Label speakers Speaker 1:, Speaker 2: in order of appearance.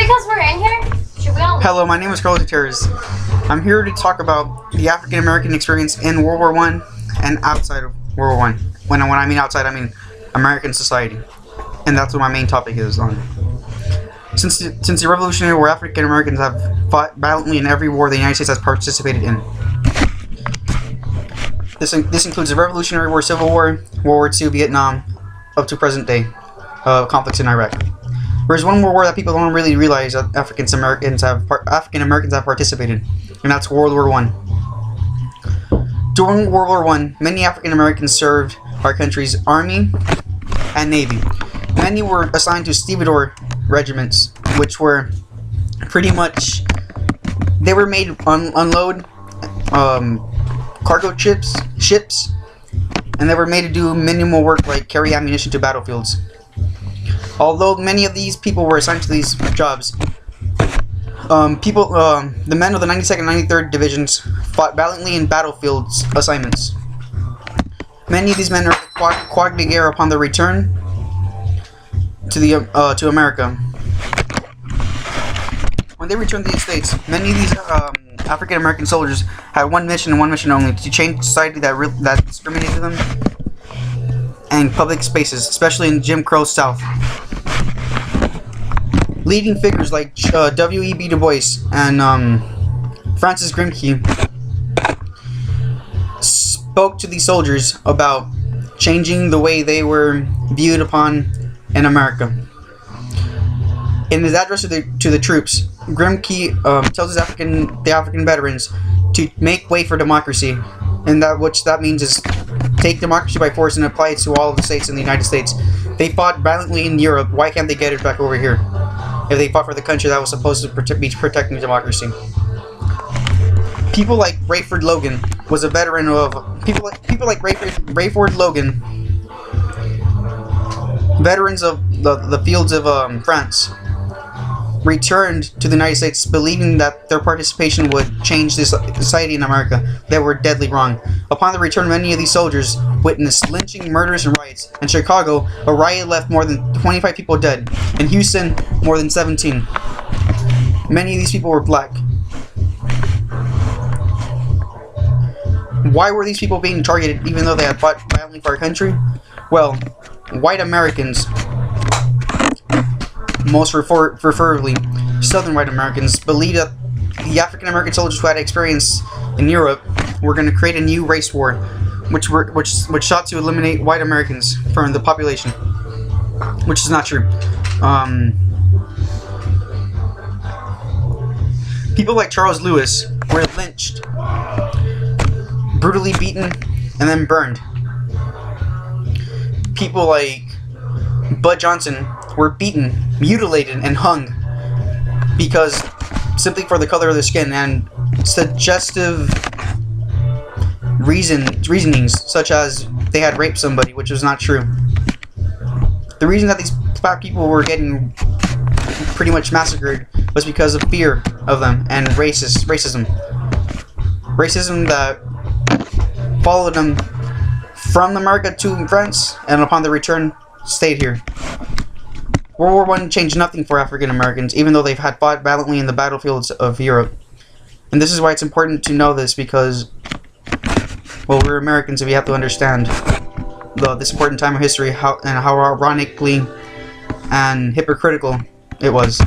Speaker 1: because we're in here? Should we all leave?
Speaker 2: Hello, my name is Carlos Gutierrez. I'm here to talk about the African American experience in World War I and outside of World War I. When I mean outside, I mean American society. And that's what my main topic is on. Since the Revolutionary War, African Americans have fought valiantly in every war the United States has participated in. This includes the Revolutionary War, Civil War, World War II, Vietnam, up to present day conflicts in Iraq. There's one more war that people don't really realize that African Americans have participated, and that's World War I. During World War I, many African Americans served our country's army and navy. Many were assigned to stevedore regiments, which were pretty much, they were made unload cargo ships, and they were made to do minimal work like carry ammunition to battlefields. Although many of these people were assigned to these jobs, the men of the 92nd and 93rd Divisions fought valiantly in battlefields assignments. Many of these men are croix de guerre upon their return to America. When they returned to the States, many of these African American soldiers had one mission and one mission only: to change society that discriminated them and public spaces, especially in Jim Crow South. Leading figures like W.E.B. Du Bois and Francis Grimke spoke to these soldiers about changing the way they were viewed upon in America. In his address to the troops, Grimke tells the African veterans to make way for democracy, and that means is take democracy by force and apply it to all of the states in the United States. They fought valiantly in Europe. Why can't they get it back over here? If they fought for the country that was supposed to be protecting democracy. People like Rayford Logan was a veteran of people like Rayford Logan, veterans of the fields of France, returned to the United States believing that their participation would change this society in America. They were deadly wrong. Upon the return, many of these soldiers witnessed lynching, murders, and riots. In Chicago, a riot left more than 25 people dead. In Houston, more than 17. Many of these people were black. Why were these people being targeted even though they had fought violently for our country? Well, white Americans, most preferably Southern white Americans, believed that the African American soldiers who had experience in Europe were going to create a new race war, which sought to eliminate white Americans from the population, which is not true. People like Charles Lewis were lynched, brutally beaten, and then burned. People like Bud Johnson were beaten, mutilated, and hung simply for the color of their skin and suggestive reasonings such as they had raped somebody, which was not true. The reason that these black people were getting pretty much massacred was because of fear of them and racism that followed them from America to France, and upon their return stayed here. World War I changed nothing for African Americans, even though they've had fought valiantly in the battlefields of Europe. And this is why it's important to know this, because, well, we're Americans and we have to understand this important time of history, how ironically and hypocritical it was.